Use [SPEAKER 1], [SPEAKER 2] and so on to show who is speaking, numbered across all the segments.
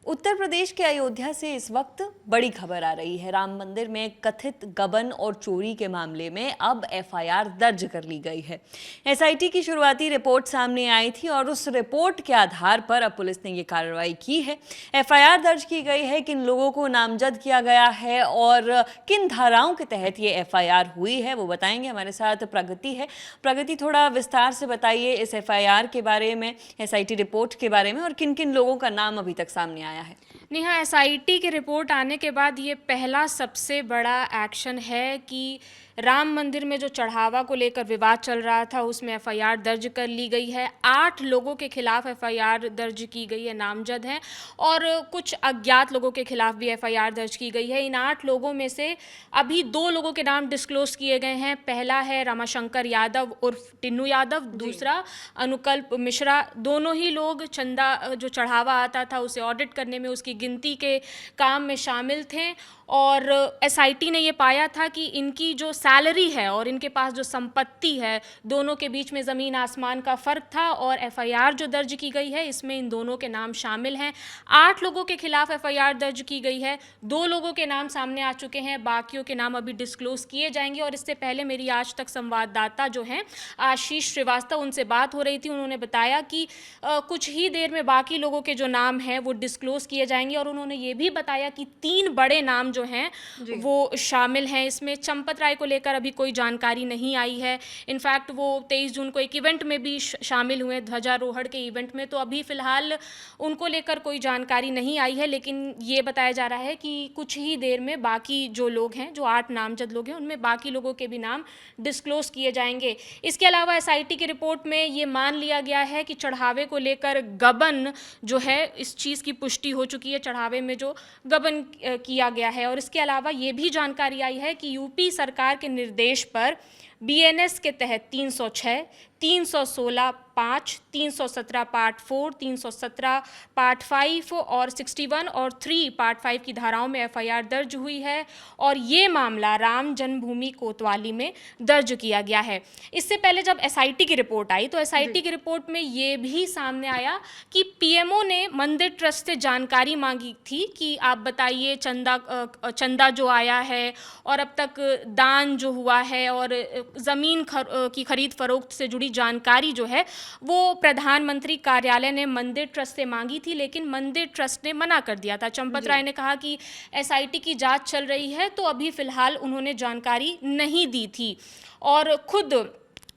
[SPEAKER 1] उत्तर प्रदेश के अयोध्या से इस वक्त बड़ी खबर आ रही है। राम मंदिर में कथित गबन और चोरी के मामले में अब एफआईआर दर्ज कर ली गई है। एसआईटी की शुरुआती रिपोर्ट सामने आई थी और उस रिपोर्ट के आधार पर अब पुलिस ने ये कार्रवाई की है। एफआईआर दर्ज की गई है, किन लोगों को नामजद किया गया है और किन धाराओं के तहत ये एफआईआर हुई है वो बताएंगे। हमारे साथ प्रगति है। प्रगति, थोड़ा विस्तार से बताइए इस एफआईआर के बारे में, एसआईटी रिपोर्ट के बारे में और किन किन लोगों का नाम अभी तक सामने आया है।
[SPEAKER 2] नेहा, एसआईटी की रिपोर्ट आने के बाद ये पहला सबसे बड़ा एक्शन है कि राम मंदिर में जो चढ़ावा को लेकर विवाद चल रहा था उसमें एफआईआर दर्ज कर ली गई है। 8 लोगों के खिलाफ एफआईआर दर्ज की गई है, नामजद हैं, और कुछ अज्ञात लोगों के खिलाफ भी एफआईआर दर्ज की गई है। इन 8 लोगों में से अभी 2 लोगों के नाम डिस्क्लोज किए गए हैं। पहला है रमाशंकर यादव उर्फ टिन्नू यादव, दूसरा अनुकल्प मिश्रा। दोनों ही लोग चंदा जो चढ़ावा आता था उसे ऑडिट करने में, उसकी गिनती के काम में शामिल थे। और एसआईटी ने ये पाया था कि इनकी जो सैलरी है और इनके पास जो संपत्ति है, दोनों के बीच में ज़मीन आसमान का फ़र्क था। और एफआईआर जो दर्ज की गई है इसमें इन दोनों के नाम शामिल हैं। 8 लोगों के खिलाफ एफआईआर दर्ज की गई है। 2 लोगों के नाम सामने आ चुके हैं, बाकियों के नाम अभी डिस्क्लोज किए जाएंगे। और इससे पहले मेरी आज तक संवाददाता जो हैं आशीष श्रीवास्तव, उनसे बात हो रही थी। उन्होंने बताया कि कुछ ही देर में बाकी लोगों के जो नाम हैं वो डिस्क्लोज किए जाएंगे। और उन्होंने ये भी बताया कि 3 बड़े नाम जो हैं वो शामिल हैं इसमें। चंपत राय को लेकर अभी कोई जानकारी नहीं आई है। इनफैक्ट वो 23 जून को एक इवेंट में भी शामिल हुए, ध्वजारोहण के इवेंट में, तो अभी फ़िलहाल उनको लेकर कोई जानकारी नहीं आई है। लेकिन ये बताया जा रहा है कि कुछ ही देर में बाकी जो लोग हैं, जो 8 नामजद लोग हैं, उनमें बाकी लोगों के भी नाम डिस्क्लोज किए जाएंगे। इसके अलावा एसआईटी की रिपोर्ट में ये मान लिया गया है कि चढ़ावे को लेकर गबन जो है, इस चीज़ की पुष्टि हो चुकी है, चढ़ावे में जो गबन किया गया है। और इसके अलावा ये भी जानकारी आई है कि यूपी सरकार के निर्देश पर बीएनएस के तहत 306, 316 5, 317 पार्ट 4, 317 पार्ट 5 और 61 और 3 पार्ट 5 की धाराओं में एफआईआर दर्ज हुई है। और ये मामला राम जन्मभूमि कोतवाली में दर्ज किया गया है। इससे पहले जब एसआईटी की रिपोर्ट आई तो एसआईटी की रिपोर्ट में ये भी सामने आया कि पीएमओ ने मंदिर ट्रस्ट से जानकारी मांगी थी कि आप बताइए चंदा जो आया है और अब तक दान जो हुआ है और ज़मीन की खरीद फरोख्त से जुड़ी जानकारी जो है वो प्रधानमंत्री कार्यालय ने मंदिर ट्रस्ट से मांगी थी। लेकिन मंदिर ट्रस्ट ने मना कर दिया था। चंपत राय ने कहा कि एसआईटी की जांच चल रही है, तो अभी फ़िलहाल उन्होंने जानकारी नहीं दी थी। और खुद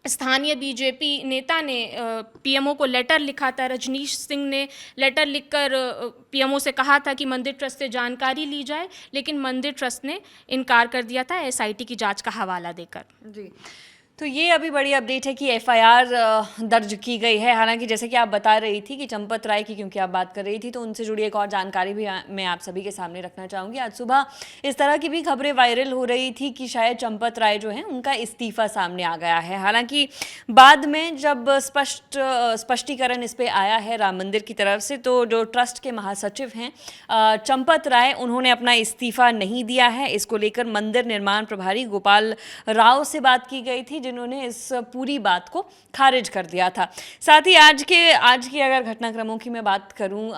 [SPEAKER 2] स्थानीय बीजेपी नेता ने पीएमओ को लेटर लिखा था। रजनीश सिंह ने लेटर लिखकर पीएमओ से कहा था कि मंदिर ट्रस्ट से जानकारी ली जाए, लेकिन मंदिर ट्रस्ट ने इनकार कर दिया था एसआईटी की जांच का हवाला देकर।
[SPEAKER 1] जी, तो ये अभी बड़ी अपडेट है कि एफआईआर दर्ज की गई है। हालांकि जैसे कि आप बता रही थी कि चंपत राय की, क्योंकि आप बात कर रही थी, तो उनसे जुड़ी एक और जानकारी भी मैं आप सभी के सामने रखना चाहूँगी। आज सुबह इस तरह की भी खबरें वायरल हो रही थी कि शायद चंपत राय जो है उनका इस्तीफा सामने आ गया है। हालांकि बाद में जब स्पष्टीकरण इस पर आया है राम मंदिर की तरफ से, तो जो ट्रस्ट के महासचिव हैं चंपत राय, उन्होंने अपना इस्तीफा नहीं दिया है। इसको लेकर मंदिर निर्माण प्रभारी गोपाल राव से बात की गई थी, जिन्होंने इस पूरी बात को खारिज कर दिया था। साथ ही आज की अगर घटनाक्रमों की मैं बात करूं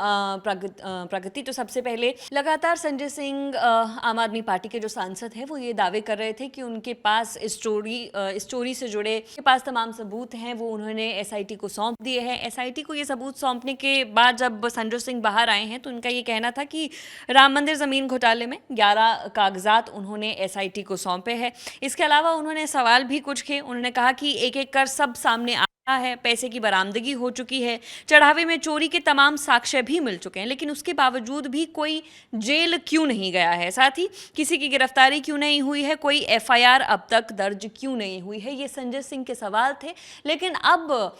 [SPEAKER 1] प्रगति, तो सबसे पहले लगातार संजय सिंह आम आदमी पार्टी के जो सांसद हैं वो ये दावे कर रहे थे कि उनके पास इस चोरी से जुड़े के पास तमाम सबूत हैं, वो उन्होंने एसआईटी को सौंप दिए हैं। एसआईटी को ये सबूत सौंपने के बाद जब संजय सिंह बाहर आए हैं तो उनका ये कहना था कि राम मंदिर जमीन घोटाले में 11 कागजात उन्होंने एसआईटी को सौंपे हैं। इसके अलावा उन्होंने सवाल भी कुछ किए। उन्होंने कहा कि एक एक कर सब सामने आया है, पैसे की बरामदगी हो चुकी है, चढ़ावे में चोरी के तमाम साक्ष्य भी मिल चुके हैं, लेकिन उसके बावजूद भी कोई जेल क्यों नहीं गया है, साथ ही किसी की गिरफ्तारी क्यों नहीं हुई है, कोई एफआईआर अब तक दर्ज क्यों नहीं हुई है। ये संजय सिंह के सवाल थे। लेकिन अब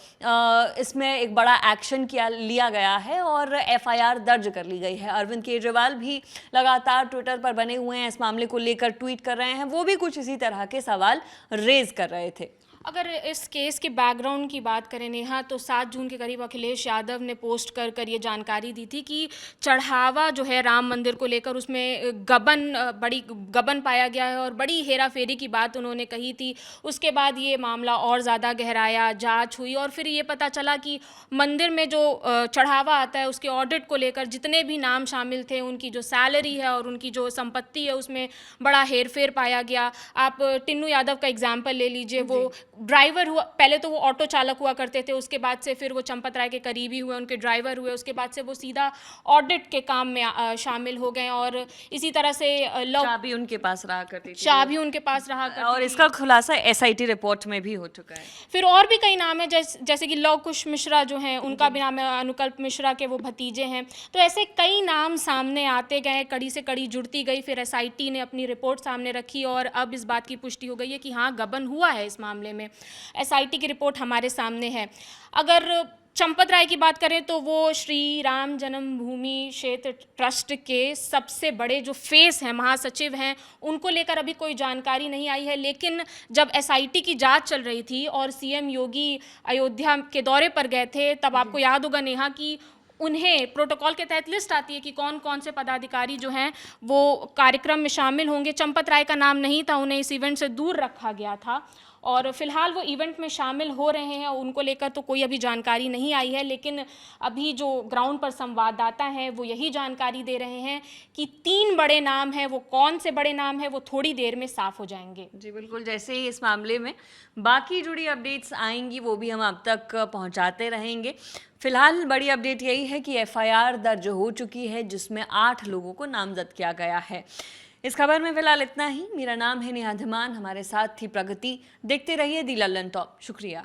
[SPEAKER 1] इसमें एक बड़ा एक्शन लिया गया है और एफआईआर दर्ज कर ली गई है। अरविंद केजरीवाल भी लगातार ट्विटर पर बने हुए हैं, इस मामले को लेकर ट्वीट कर रहे हैं। वो भी कुछ इसी तरह के सवाल रेज कर रहे थे।
[SPEAKER 2] अगर इस केस के बैकग्राउंड की बात करें नेहा, तो 7 जून के करीब अखिलेश यादव ने पोस्ट कर ये जानकारी दी थी कि चढ़ावा जो है राम मंदिर को लेकर उसमें बड़ी गबन पाया गया है और बड़ी हेरा फेरी की बात उन्होंने कही थी। उसके बाद ये मामला और ज़्यादा गहराया, जांच हुई और फिर ये पता चला कि मंदिर में जो चढ़ावा आता है उसके ऑडिट को लेकर जितने भी नाम शामिल थे, उनकी जो सैलरी है और उनकी जो संपत्ति है उसमें बड़ा हेरफेर पाया गया। आप टिन्नू यादव का एग्जाम्पल ले लीजिए, वो ड्राइवर हुआ, पहले तो वो ऑटो चालक हुआ करते थे, उसके बाद से फिर वो चंपत राय के करीबी हुए, उनके ड्राइवर हुए, उसके बाद से वो सीधा ऑडिट के काम में शामिल हो गए और इसी तरह से
[SPEAKER 1] चाबी उनके पास रहा करती थी,
[SPEAKER 2] चाबी उनके पास रहा करती
[SPEAKER 1] और
[SPEAKER 2] थी।
[SPEAKER 1] इसका खुलासा एसआईटी रिपोर्ट में भी हो चुका है।
[SPEAKER 2] फिर और भी कई नाम है, जैसे कि लव कुश मिश्रा जो हैं, उनका भी नाम है, अनुकल्प मिश्रा के वो भतीजे हैं। तो ऐसे कई नाम सामने आते गए, कड़ी से कड़ी जुड़ती गई, फिर एसआईटी ने अपनी रिपोर्ट सामने रखी और अब इस बात की पुष्टि हो गई है कि हाँ, गबन हुआ है इस मामले में। एसआईटी की रिपोर्ट हमारे सामने है। अगर चंपत राय की बात करें तो वो श्री राम जन्मभूमि क्षेत्र ट्रस्ट के सबसे बड़े जो फेस हैं, महासचिव हैं, उनको लेकर अभी कोई जानकारी नहीं आई है। लेकिन जब एसआईटी की जांच चल रही थी और सीएम योगी अयोध्या के दौरे पर गए थे, तब आपको याद होगा नेहा कि उन्हें प्रोटोकॉल के तहत लिस्ट आती है कि कौन कौन से पदाधिकारी जो हैं वो कार्यक्रम में शामिल होंगे। चंपत राय का नाम नहीं था, उन्हें इस इवेंट से दूर रखा गया था और फिलहाल वो इवेंट में शामिल हो रहे हैं। उनको लेकर तो कोई अभी जानकारी नहीं आई है, लेकिन अभी जो ग्राउंड पर संवाददाता हैं वो यही जानकारी दे रहे हैं कि 3 बड़े नाम हैं। वो कौन से बड़े नाम हैं वो थोड़ी देर में साफ हो जाएंगे।
[SPEAKER 1] जी बिल्कुल, जैसे ही इस मामले में बाकी जुड़ी अपडेट्स आएंगी वो भी हम आप तक पहुंचाते रहेंगे। फिलहाल बड़ी अपडेट यही है कि एफआईआर दर्ज हो चुकी है जिसमें 8 लोगों को नामजद किया गया है। इस खबर में फिलहाल इतना ही। मेरा नाम है नेहा धीमान, हमारे साथ थी प्रगति। देखते रहिए दी लल्लन टॉप। शुक्रिया।